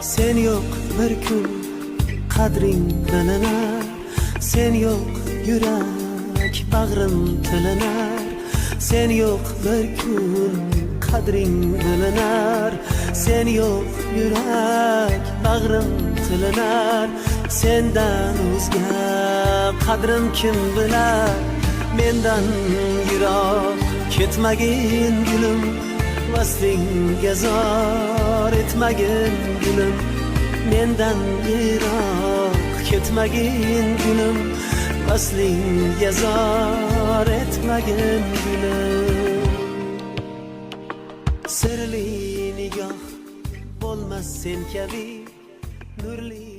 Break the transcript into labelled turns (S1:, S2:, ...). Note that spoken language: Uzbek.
S1: Sen yok bir kun qadring bilinar, sen yok yurak bag'rim tilinar. Sen yok bir kun qadring bilinar, sen yok yurak bag'rim tilinar. Sendan o'zga qadrim kim bilar, mendan yiroq ketmagin gulum, vaslingga zor etmagin gulum, mendan yiroq ketmagin gulum, vaslingga zor etmagin gulum. Sirli nigoh bo'lmas sen kabi nurli